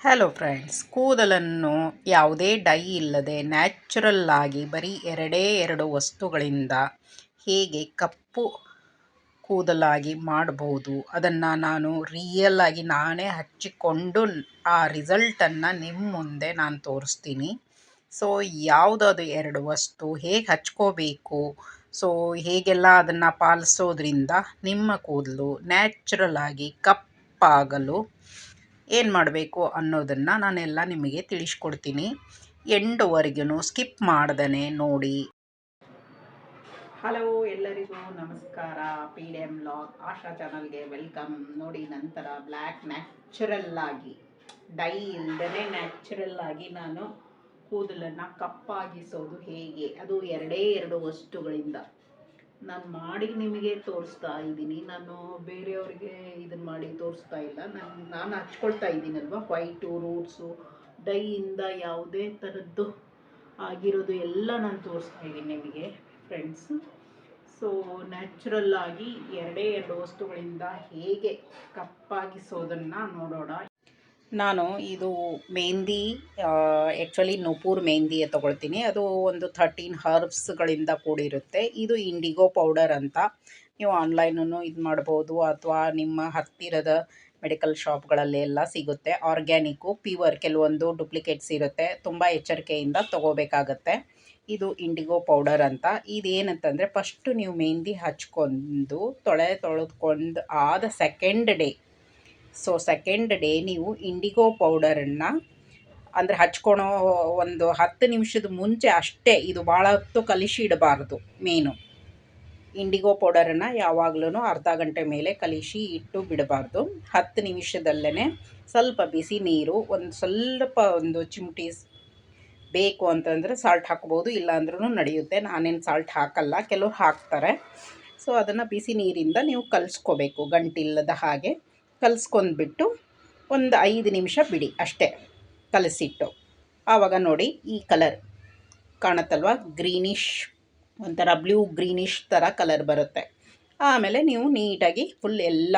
Hello friends, ಕೂದಲನ್ನು ಯಾವುದೇ dye ಇಲ್ಲದೆ ನ್ಯಾಚುರಲ್ ಆಗಿ ಬರೀ ಎರಡು ವಸ್ತುಗಳಿಂದ ಹೇಗೆ ಕಪ್ಪು ಕೂದಲಾಗಿ ಮಾಡ್ಬೋದು, ಅದನ್ನು ನಾನು ರಿಯಲ್ ಆಗಿ ನಾನೇ ಹಚ್ಚಿಕೊಂಡು ಆ ರಿಸಲ್ಟನ್ನು ನಿಮ್ಮ ಮುಂದೆ ನಾನು ತೋರಿಸ್ತೀನಿ. ಸೊ ಯಾವುದದು ಎರಡು ವಸ್ತು ಹೇಗೆ ಹಚ್ಕೋಬೇಕು, ಸೊ ಹೇಗೆಲ್ಲ ಅದನ್ನು ಪಾಲಿಸೋದ್ರಿಂದ ನಿಮ್ಮ ಕೂದಲು ನ್ಯಾಚುರಲ್ ಆಗಿ ಕಪ್ಪಾಗಲು ಏನು ಮಾಡಬೇಕು ಅನ್ನೋದನ್ನು ನಾನೆಲ್ಲ ನಿಮಗೆ ತಿಳಿಸ್ಕೊಡ್ತೀನಿ. ಎಂಡ್ವರೆಗೂ ಸ್ಕಿಪ್ ಮಾಡ್ದೇ ನೋಡಿ. ಹಲೋ, ಎಲ್ಲರಿಗೂ ನಮಸ್ಕಾರ. PDM ವ್ಲಾಗ್ ಆಶಾ ಚಾನಲ್ಗೆ ವೆಲ್ಕಮ್. ನೋಡಿ, ನಂತರ ಬ್ಲ್ಯಾಕ್ ನ್ಯಾಚುರಲ್ ಆಗಿ ಡೈ ಇಲ್ಲದೇ ನ್ಯಾಚುರಲ್ ಆಗಿ ನಾನು ಕೂದಲನ್ನು ಕಪ್ಪಾಗಿಸೋದು ಹೇಗೆ, ಅದು ಎರಡು ವಸ್ತುಗಳಿಂದ ನಾನು ಮಾಡಿ ನಿಮಗೆ ತೋರಿಸ್ತಾ ಇದ್ದೀನಿ. ನಾನು ಬೇರೆಯವ್ರಿಗೆ ಇದನ್ನು ಮಾಡಿ ತೋರಿಸ್ತಾ ಇಲ್ಲ. ನಾನು ಹಚ್ಕೊಳ್ತಾ ಇದ್ದೀನಲ್ವ, ವೈಟು ರೂಟ್ಸು ಡೈಯಿಂದ ಯಾವುದೇ ಥರದ್ದು ಆಗಿರೋದು ಎಲ್ಲ ನಾನು ತೋರಿಸ್ತಾ ಇದ್ದೀನಿ ನಿಮಗೆ ಫ್ರೆಂಡ್ಸ್. ಸೊ ನ್ಯಾಚುರಲ್ ಆಗಿ ಎರಡು ವಸ್ತುಗಳಿಂದ ಹೇಗೆ ಕಪ್ಪಾಗಿಸೋದನ್ನು ನೋಡೋಣ. ನಾನು ಇದು ಮೆಹಂದಿ, ಆ್ಯಕ್ಚುಲಿ ನೂಪುರ್ ಮೆಹಂದಿ ತೊಗೊಳ್ತೀನಿ. ಅದು ಒಂದು 13 ಹರ್ಬ್ಸ್ಗಳಿಂದ ಕೂಡಿರುತ್ತೆ. ಇದು ಇಂಡಿಗೋ ಪೌಡರ್ ಅಂತ. ನೀವು ಆನ್ಲೈನೂ ಇದು ಮಾಡ್ಬೋದು, ಅಥವಾ ನಿಮ್ಮ ಹತ್ತಿರದ ಮೆಡಿಕಲ್ ಶಾಪ್ಗಳಲ್ಲೆಲ್ಲ ಸಿಗುತ್ತೆ. ಆರ್ಗ್ಯಾನಿಕ್ಕು, ಪ್ಯೂರ್, ಕೆಲವೊಂದು ಡುಪ್ಲಿಕೇಟ್ಸ್ ಇರುತ್ತೆ. ತುಂಬ ಎಚ್ಚರಿಕೆಯಿಂದ ತೊಗೋಬೇಕಾಗತ್ತೆ. ಇದು ಇಂಡಿಗೋ ಪೌಡರ್ ಅಂತ. ಇದೇನಂತಂದರೆ, ಫಸ್ಟು ನೀವು ಮೆಹಂದಿ ಹಚ್ಕೊಂಡು ತೊಳೆದುಕೊಂಡು ಆದ second day, so second day ನೀವು ಇಂಡಿಗೋ ಪೌಡರನ್ನು, ಅಂದರೆ ಹಚ್ಕೊಳೋ ಒಂದು 10 ನಿಮಿಷದ ಮುಂಚೆ ಅಷ್ಟೇ, ಇದು ಭಾಳ ಹೊತ್ತು ಕಲಿಸಿ ಇಡಬಾರ್ದು. ಮೇನು ಇಂಡಿಗೋ ಪೌಡರನ್ನು ಯಾವಾಗಲೂ ಅರ್ಧ ಗಂಟೆ ಮೇಲೆ ಕಲಿಸಿ ಇಟ್ಟು ಬಿಡಬಾರ್ದು. 10 ನಿಮಿಷದಲ್ಲೇ ಸ್ವಲ್ಪ ಬಿಸಿ ನೀರು, ಒಂದು ಚಿಮಟಿ ಬೇಕು ಅಂತಂದರೆ ಸಾಲ್ಟ್ ಹಾಕ್ಬೋದು, ಇಲ್ಲಾಂದ್ರೂ ನಡೆಯುತ್ತೆ. ನಾನೇನು ಸಾಲ್ಟ್ ಹಾಕಲ್ಲ, ಕೆಲವ್ರು ಹಾಕ್ತಾರೆ. ಸೊ ಅದನ್ನು ಬಿಸಿ ನೀರಿಂದ ನೀವು ಕಲಿಸ್ಕೋಬೇಕು, ಗಂಟಿಲ್ಲದ ಹಾಗೆ ಕಲಿಸ್ಕೊಂಡ್ಬಿಟ್ಟು ಒಂದು 5 ನಿಮಿಷ ಬಿಡಿ ಅಷ್ಟೇ ಕಲಸಿಟ್ಟು. ಆವಾಗ ನೋಡಿ ಈ ಕಲರ್ ಕಾಣುತ್ತಲ್ವ, ಗ್ರೀನಿಶ್, ಒಂಥರ ಬ್ಲೂ ಗ್ರೀನಿಶ್ ಥರ ಕಲರ್ ಬರುತ್ತೆ. ಆಮೇಲೆ ನೀವು ನೀಟಾಗಿ ಫುಲ್ ಎಲ್ಲ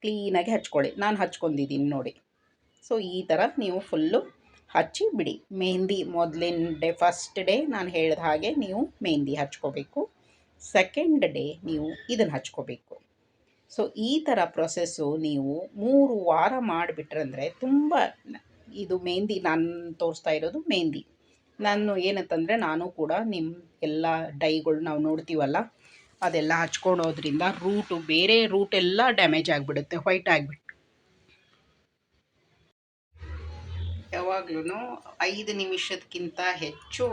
ಕ್ಲೀನಾಗಿ ಹಚ್ಕೊಳ್ಳಿ. ನಾನು ಹಚ್ಕೊಂಡಿದ್ದೀನಿ ನೋಡಿ. ಸೊ ಈ ಥರ ನೀವು ಫುಲ್ಲು ಹಚ್ಚಿ ಬಿಡಿ. ಮೆಹಂದಿ ಮೊದಲಿನ ಡೇ, ಫಸ್ಟ್ ಡೇ ನಾನು ಹೇಳಿದ ಹಾಗೆ ನೀವು ಮೆಹಂದಿ ಹಚ್ಕೋಬೇಕು. ಸೆಕೆಂಡ್ ಡೇ ನೀವು ಇದನ್ನು ಹಚ್ಕೋಬೇಕು. ಸೊ ಈ ಥರ ಪ್ರೊಸೆಸ್ಸು ನೀವು 3 ವಾರ ಮಾಡಿಬಿಟ್ರಂದರೆ ತುಂಬ, ಇದು ಮೆಹಂದಿ ನಾನು ತೋರಿಸ್ತಾ ಇರೋದು ಮೆಹಂದಿ. ನಾನು ಏನಂತಂದರೆ, ನಾನು ಕೂಡ ನಿಮ್ಮ ಎಲ್ಲ ಡೈಗಳು ನಾವು ನೋಡ್ತೀವಲ್ಲ, ಅದೆಲ್ಲ ಹಚ್ಕೊಳೋದ್ರಿಂದ ಬೇರೆ ರೂಟೆಲ್ಲ ಡ್ಯಾಮೇಜ್ ಆಗಿಬಿಡುತ್ತೆ, ವೈಟ್ ಆಗಿಬಿಟ್ಟು. ಯಾವಾಗಲೂ 5 ನಿಮಿಷಕ್ಕಿಂತ ಹೆಚ್ಚು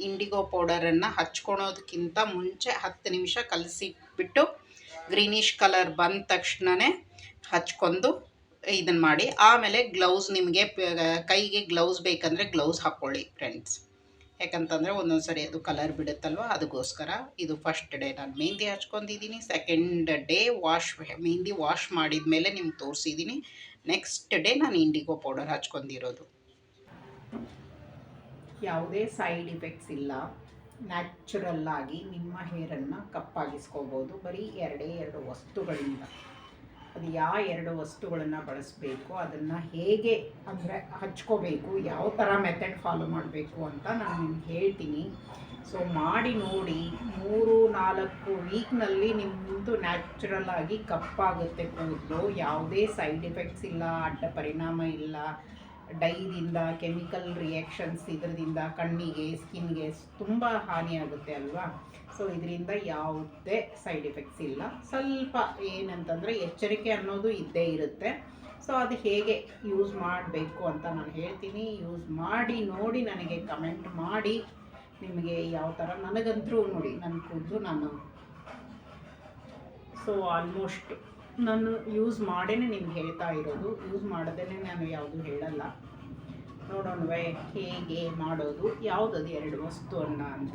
ಇಂಡಿಗೋ ಪೌಡರನ್ನು ಹಚ್ಕೊಳೋದಕ್ಕಿಂತ ಮುಂಚೆ 10 ನಿಮಿಷ ಕಲಸಿಬಿಟ್ಟು ಗ್ರೀನಿಶ್ ಕಲರ್ ಬಂದ ತಕ್ಷಣವೇ ಹಚ್ಕೊಂಡು ಇದನ್ನು ಮಾಡಿ. ಆಮೇಲೆ ಗ್ಲೌಸ್, ನಿಮಗೆ ಕೈಗೆ ಗ್ಲೌಸ್ ಬೇಕಂದರೆ ಗ್ಲೌಸ್ ಹಾಕ್ಕೊಳ್ಳಿ ಫ್ರೆಂಡ್ಸ್. ಯಾಕಂತಂದರೆ ಒಂದೊಂದು ಸರಿ ಅದು ಕಲರ್ ಬಿಡುತ್ತಲ್ವ, ಅದಕ್ಕೋಸ್ಕರ. ಇದು ಫಸ್ಟ್ ಡೇ ನಾನು ಮೆಹಂದಿ ಹಚ್ಕೊಂಡಿದ್ದೀನಿ. ಸೆಕೆಂಡ್ ಡೇ ಮೆಹಂದಿ ವಾಶ್ ಮಾಡಿದ ಮೇಲೆ ನಿಮ್ಗೆ ತೋರಿಸಿದ್ದೀನಿ. ನೆಕ್ಸ್ಟ್ ಡೇ ನಾನು ಇಂಡಿಗೋ ಪೌಡರ್ ಹಚ್ಕೊಂಡಿರೋದು. ಯಾವುದೇ ಸೈಡ್ ಇಫೆಕ್ಟ್ಸ್ ಇಲ್ಲ. ನ್ಯಾಚುರಲ್ ಆಗಿ ನಿಮ್ಮ ಹೇರನ್ನು ಕಪ್ಪಾಗಿಸ್ಕೋಬೋದು ಬರೀ ಎರಡು ವಸ್ತುಗಳಿಂದ. ಅದು ಎರಡು ವಸ್ತುಗಳನ್ನು ಬಳಸಬೇಕು, ಅದನ್ನು ಹೇಗೆ ಅಂದರೆ ಹಚ್ಕೋಬೇಕು, ಯಾವ ಥರ ಮೆಥಡ್ ಫಾಲೋ ಮಾಡಬೇಕು ಅಂತ ನಾನು ನಿಮ್ಗೆ ಹೇಳ್ತೀನಿ. ಸೊ ಮಾಡಿ ನೋಡಿ. 3-4 ವೀಕ್ನಲ್ಲಿ ನಿಮ್ಮದು ನ್ಯಾಚುರಲ್ ಆಗಿ ಕಪ್ಪಾಗುತ್ತೆ ಕೂದಲು. ಯಾವುದೇ ಸೈಡ್ ಎಫೆಕ್ಟ್ಸ್ ಇಲ್ಲ, ಅಡ್ಡ ಪರಿಣಾಮ ಇಲ್ಲ. ಡೈದಿಂದ, ಕೆಮಿಕಲ್ ರಿಯಾಕ್ಷನ್ಸ್ ಇದರಿಂದ ಕಣ್ಣಿಗೆ, ಸ್ಕಿನ್ಗೆ ತುಂಬ ಹಾನಿಯಾಗುತ್ತೆ ಅಲ್ವಾ. ಸೊ ಇದರಿಂದ ಯಾವುದೇ ಸೈಡ್ ಎಫೆಕ್ಟ್ಸ್ ಇಲ್ಲ. ಸ್ವಲ್ಪ ಏನಂತಂದರೆ ಎಚ್ಚರಿಕೆ ಅನ್ನೋದು ಇದ್ದೇ ಇರುತ್ತೆ. ಸೊ ಅದು ಹೇಗೆ ಯೂಸ್ ಮಾಡಬೇಕು ಅಂತ ನಾನು ಹೇಳ್ತೀನಿ. ಯೂಸ್ ಮಾಡಿ ನೋಡಿ, ನನಗೆ ಕಮೆಂಟ್ ಮಾಡಿ ನಿಮಗೆ ಯಾವ ಥರ. ನನಗಂತರೂ ನೋಡಿ, ನನ್ನ ಕೂದಲು ಸೊ ಆಲ್ಮೋಸ್ಟ್ ನಾನು ಯೂಸ್ ಮಾಡೇ ನಿಮ್ಗೆ ಹೇಳ್ತಾ ಇರೋದು. ಯೂಸ್ ಮಾಡದೇ ನಾನು ಯಾವುದು ಹೇಳಲ್ಲ. ನೋಡೋಣವೇ ಹೇಗೆ ಮಾಡೋದು, ಯಾವುದದು ಎರಡು ವಸ್ತುವನ್ನು ಅಂತ.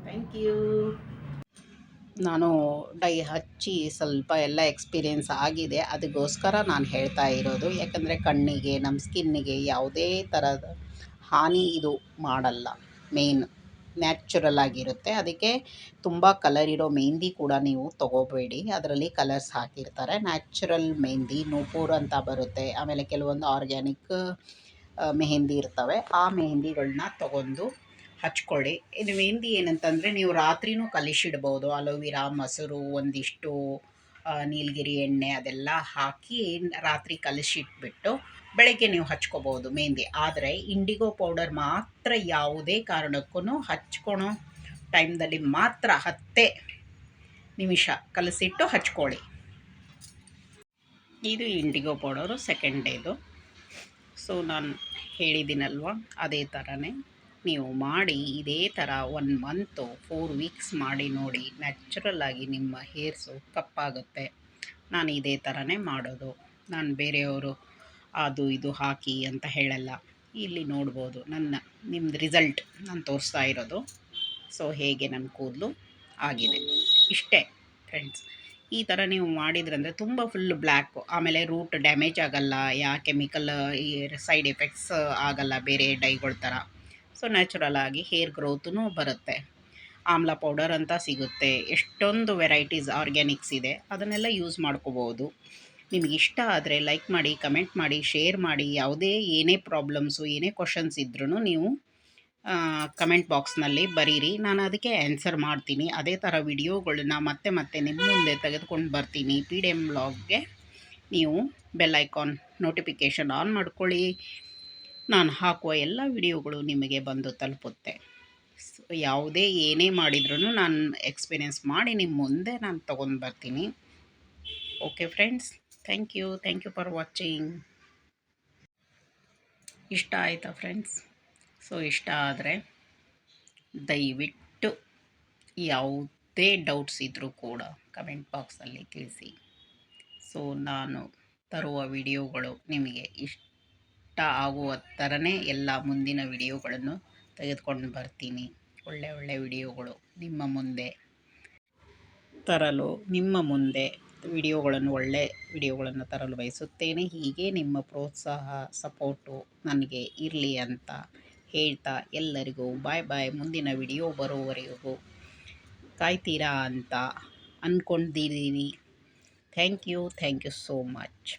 Thank you. ನಾನು ಡೈ ಹಚ್ಚಿ ಸ್ವಲ್ಪ ಎಲ್ಲ ಎಕ್ಸ್ಪೀರಿಯೆನ್ಸ್ ಆಗಿದೆ, ಅದಕ್ಕೋಸ್ಕರ ನಾನು ಹೇಳ್ತಾ ಇರೋದು. ಯಾಕಂದರೆ ನಮ್ಮ ಸ್ಕಿನ್ನಿಗೆ ಯಾವುದೇ ಥರದ ಹಾನಿ ಇದು ಮಾಡಲ್ಲ. ಮೇನ್ ನ್ಯಾಚುರಲ್ ಆಗಿರುತ್ತೆ. ಅದಕ್ಕೆ ತುಂಬ ಕಲರ್ ಇರೋ ಮೆಹಂದಿ ಕೂಡ ನೀವು ತೊಗೋಬೇಡಿ, ಅದರಲ್ಲಿ ಕಲರ್ಸ್ ಹಾಕಿರ್ತಾರೆ. ನ್ಯಾಚುರಲ್ ಮೆಹಂದಿ ನೂಪುರ್ ಅಂತ ಬರುತ್ತೆ, ಆಮೇಲೆ ಕೆಲವೊಂದು ಆರ್ಗ್ಯಾನಿಕ್ ಮೆಹಂದಿ ಇರ್ತವೆ. ಆ ಮೆಹಂದಿಗಳನ್ನ ತೊಗೊಂಡು ಹಚ್ಕೊಳ್ಳಿ. ಇದು ಮೆಹಂದಿ ಏನಂತಂದರೆ ನೀವು ರಾತ್ರಿನೂ ಕಲಿಸಿಡ್ಬೋದು. ಅಲೋವಿರಾ, ಮೊಸರು, ಒಂದಿಷ್ಟು ನೀಲಗಿರಿ ಎಣ್ಣೆ ಅದೆಲ್ಲ ಹಾಕಿ ರಾತ್ರಿ ಕಲಸಿಟ್ಬಿಟ್ಟು ಬೆಳಗ್ಗೆ ನೀವು ಹಚ್ಕೋಬೋದು ಮೆಹಂದಿ. ಆದರೆ ಇಂಡಿಗೋ ಪೌಡರ್ ಮಾತ್ರ ಯಾವುದೇ ಕಾರಣಕ್ಕೂ ಹಚ್ಕೊಳೋ ಟೈಮ್ದಲ್ಲಿ ಮಾತ್ರ 10 ನಿಮಿಷ ಕಲಸಿಟ್ಟು ಹಚ್ಕೊಳ್ಳಿ. ಇದು ಇಂಡಿಗೋ ಪೌಡರು ಸೆಕೆಂಡ್ ಡೇದು. ಸೊ ನಾನು ಹೇಳಿದ್ದೀನಲ್ವ, ಅದೇ ಥರನೇ ನೀವು ಮಾಡಿ ಇದೇ ಥರ 1 ಮಂತು 4 ವೀಕ್ಸ್ ಮಾಡಿ ನೋಡಿ. ನ್ಯಾಚುರಲ್ಲಾಗಿ ನಿಮ್ಮ ಹೇರ್ಸು ಕಪ್ಪಾಗುತ್ತೆ. ನಾನು ಇದೇ ಥರನೇ ಮಾಡೋದು. ನಾನು ಬೇರೆಯವರು ಅದು ಇದು ಹಾಕಿ ಅಂತ ಹೇಳಲ್ಲ. ಇಲ್ಲಿ ನೋಡ್ಬೋದು ನಿಮ್ಮದು ರಿಸಲ್ಟ್ ನಾನು ತೋರಿಸ್ತಾ ಇರೋದು. ಸೊ ಹೇಗೆ ನನ್ನ ಕೂದಲು ಆಗಿದೆ ಇಷ್ಟೇ ಫ್ರೆಂಡ್ಸ್. ಈ ಥರ ನೀವು ಮಾಡಿದ್ರಂದರೆ ತುಂಬ ಫುಲ್ ಬ್ಲ್ಯಾಕು, ಆಮೇಲೆ ರೂಟ್ ಡ್ಯಾಮೇಜ್ ಆಗೋಲ್ಲ, ಕೆಮಿಕಲ್ ಸೈಡ್ ಎಫೆಕ್ಟ್ಸ್ ಆಗೋಲ್ಲ ಬೇರೆ ಡೈಗಳ ಥರ. ಸೊ ನ್ಯಾಚುರಲ್ ಆಗಿ ಹೇರ್ ಗ್ರೋತೂ ಬರುತ್ತೆ. ಆಮ್ಲ ಪೌಡರ್ ಅಂತ ಸಿಗುತ್ತೆ, ಎಷ್ಟೊಂದು ವೆರೈಟೀಸ್ ಆರ್ಗ್ಯಾನಿಕ್ಸ್ ಇದೆ, ಅದನ್ನೆಲ್ಲ ಯೂಸ್ ಮಾಡ್ಕೋಬೋದು. ನಿಮಗಿಷ್ಟ ಆದರೆ ಲೈಕ್ ಮಾಡಿ, ಕಮೆಂಟ್ ಮಾಡಿ, ಶೇರ್ ಮಾಡಿ. ಏನೇ ಪ್ರಾಬ್ಲಮ್ಸು, ಏನೇ ಕ್ವಶನ್ಸ್ ಇದ್ರೂ ನೀವು ಕಮೆಂಟ್ ಬಾಕ್ಸ್ನಲ್ಲಿ ಬರೀರಿ, ನಾನು ಅದಕ್ಕೆ ಆನ್ಸರ್ ಮಾಡ್ತೀನಿ. ಅದೇ ಥರ ವಿಡಿಯೋಗಳನ್ನ ಮತ್ತೆ ನಿಮ್ಮ ಮುಂದೆ ತೆಗೆದುಕೊಂಡು ಬರ್ತೀನಿ. PDM ವ್ಲಾಗ್ಗೆ ನೀವು ಬೆಲ್ ಐಕಾನ್ ನೋಟಿಫಿಕೇಷನ್ ಆನ್ ಮಾಡ್ಕೊಳ್ಳಿ. ನಾನು ಹಾಕುವ ಎಲ್ಲ ವಿಡಿಯೋಗಳು ನಿಮಗೆ ಬಂದು ತಲುಪುತ್ತೆ. ಏನೇ ಮಾಡಿದ್ರೂ ನಾನು ಎಕ್ಸ್ಪೀರಿಯೆನ್ಸ್ ಮಾಡಿ ನಿಮ್ಮ ಮುಂದೆ ನಾನು ತೊಗೊಂಡು ಬರ್ತೀನಿ. Okay friends, thank you for watching. ಇಷ್ಟ ಆಯಿತಾ ಫ್ರೆಂಡ್ಸ್? ಸೊ ಇಷ್ಟ ಆದರೆ ದಯವಿಟ್ಟು ಯಾವುದೇ ಡೌಟ್ಸ್ ಇದ್ದರೂ ಕೂಡ ಕಮೆಂಟ್ ಬಾಕ್ಸಲ್ಲಿ ತಿಳಿಸಿ. ಸೊ ನಾನು ತರುವ ವಿಡಿಯೋಗಳು ನಿಮಗೆ ಇಷ್ಟ ಆಗುವ ಥರನೇ ಎಲ್ಲ ಮುಂದಿನ ವಿಡಿಯೋಗಳನ್ನು ತೆಗೆದುಕೊಂಡು ಬರ್ತೀನಿ. ಒಳ್ಳೆ ವಿಡಿಯೋಗಳು ನಿಮ್ಮ ಮುಂದೆ ತರಲು, ಒಳ್ಳೆ ವಿಡಿಯೋಗಳನ್ನು ತರಲು ಬಯಸುತ್ತೇನೆ. ಹೀಗೆ ನಿಮ್ಮ ಪ್ರೋತ್ಸಾಹ, ಸಪೋರ್ಟು ನನಗೆ ಇರಲಿ ಅಂತ ಹೇಳ್ತಾ ಎಲ್ಲರಿಗೂ ಬಾಯ್. ಮುಂದಿನ ವಿಡಿಯೋ ಬರೋವರೆಗೂ ಕಾಯ್ತೀರಾ ಅಂತ ಅಂದ್ಕೊಂಡಿದ್ದೀನಿ. Thank you so much.